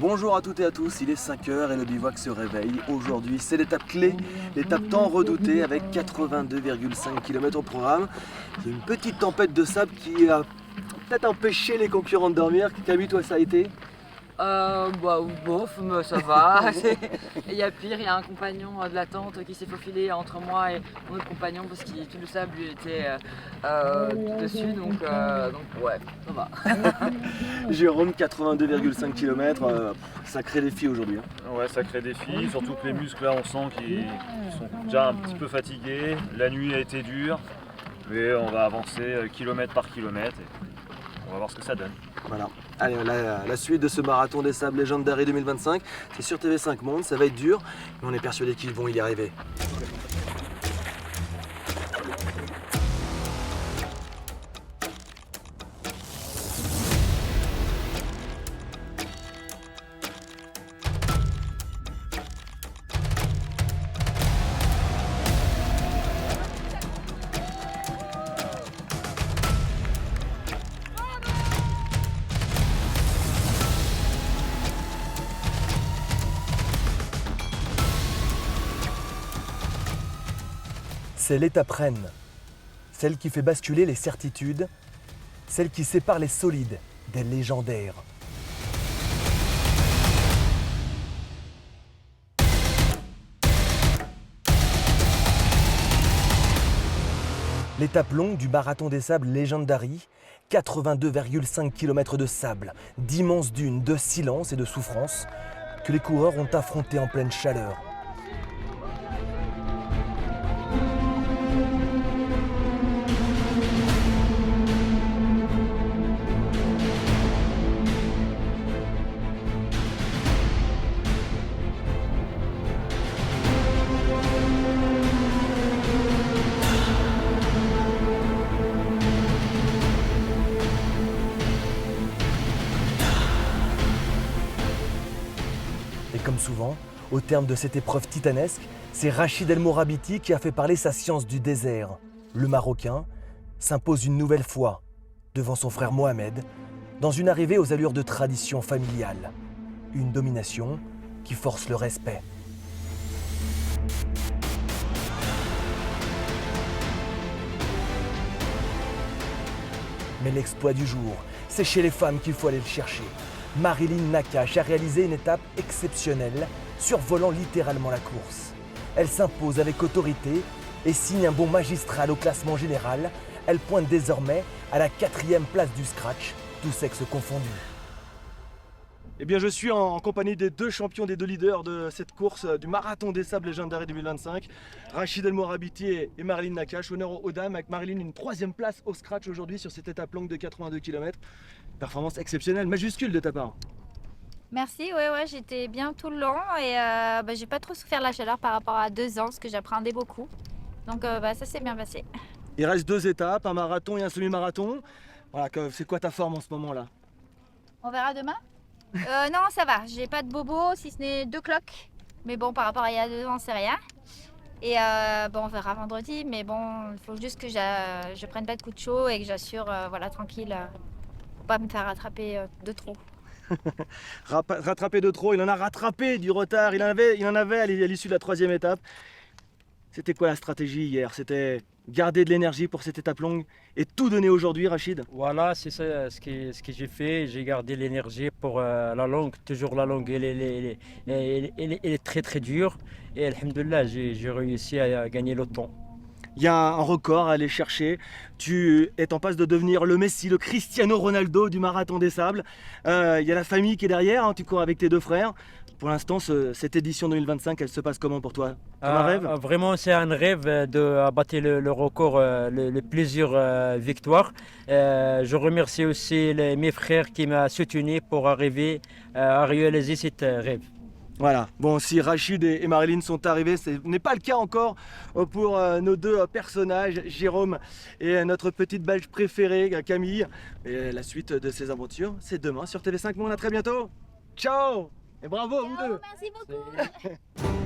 Bonjour à toutes et à tous, il est 5 h et le bivouac se réveille. Aujourd'hui, c'est l'étape clé, l'étape tant redoutée avec 82,5 km au programme. Il y a une petite tempête de sable qui a peut-être empêché les concurrents de dormir. Camille, toi, ça a été? Bof, mais ça va. Il y a pire, il y a un compagnon de la tente qui s'est faufilé entre moi et mon autre compagnon parce que tout le sable lui était dessus, donc ouais, ça va. Jérôme, 82,5 km, sacré défi aujourd'hui. Ouais, sacré défi, surtout que les muscles là on sent qu'ils sont déjà un petit peu fatigués. La nuit a été dure, mais on va avancer kilomètre par kilomètre et on va voir ce que ça donne. Voilà. Allez, la suite de ce marathon des sables Legendary 2025, c'est sur TV5 Monde, ça va être dur, mais on est persuadé qu'ils vont y arriver. C'est l'étape reine, celle qui fait basculer les certitudes, celle qui sépare les solides des légendaires. L'étape longue du marathon des sables Legendary, 82,5 km de sable, d'immenses dunes de silence et de souffrance que les coureurs ont affronté en pleine chaleur. Et comme souvent, au terme de cette épreuve titanesque, c'est Rachid El Morabiti qui a fait parler sa science du désert. Le Marocain s'impose une nouvelle fois devant son frère Mohamed dans une arrivée aux allures de tradition familiale. Une domination qui force le respect. Mais l'exploit du jour, c'est chez les femmes qu'il faut aller le chercher. Marilyn Nakache a réalisé une étape exceptionnelle, survolant littéralement la course. Elle s'impose avec autorité et signe un bond magistral au classement général. Elle pointe désormais à la 4e place du scratch, tous sexes confondus. Eh bien, je suis en compagnie des deux champions, des deux leaders de cette course du marathon des sables Legendary 2025, Rachid El Morabiti et Marilyn Nakache. Honneur aux dames, avec Marilyn une 3e place au scratch aujourd'hui sur cette étape longue de 82 km. Performance exceptionnelle, majuscule de ta part. Merci, ouais, j'étais bien tout le long et j'ai pas trop souffert de la chaleur par rapport à 2 ans, parce que j'appréhendais beaucoup. Donc ça s'est bien passé. Il reste 2 étapes, un marathon et un semi-marathon. Voilà, c'est quoi ta forme en ce moment là? On verra demain. Non, ça va, j'ai pas de bobo, si ce n'est 2 cloques. Mais bon, par rapport à il y a 2 ans, c'est rien. Et on verra vendredi, mais bon, il faut juste que je prenne pas de coups de chaud et que j'assure, tranquille, pour pas me faire rattraper de trop. Rattraper de trop, il en a rattrapé du retard, il en avait à l'issue de la 3e étape. C'était quoi la stratégie hier? C'était garder de l'énergie pour cette étape longue et tout donner aujourd'hui, Rachid? Voilà, c'est ça ce que j'ai fait. J'ai gardé l'énergie pour la longue. Toujours la longue, elle est très très dure. Et alhamdoulilah, j'ai réussi à gagner le temps. Il y a un record à aller chercher. Tu es en passe de devenir le Messi, le Cristiano Ronaldo du marathon des sables. Il y a la famille qui est derrière, hein, tu cours avec tes 2 frères. Pour l'instant, cette édition 2025, elle se passe comment pour toi? Comme un rêve? Vraiment, c'est un rêve de battre le record, le plusieurs victoires. Je remercie aussi mes frères qui m'ont soutenu pour arriver à réaliser cet rêve. Voilà, bon, si Rachid et Marilyn sont arrivés, ce n'est pas le cas encore pour nos 2 personnages, Jérôme et notre petite belge préférée, Camille. Et la suite de ces aventures, c'est demain sur TV5 Monde. À très bientôt. Ciao et bravo à vous 2. Merci beaucoup.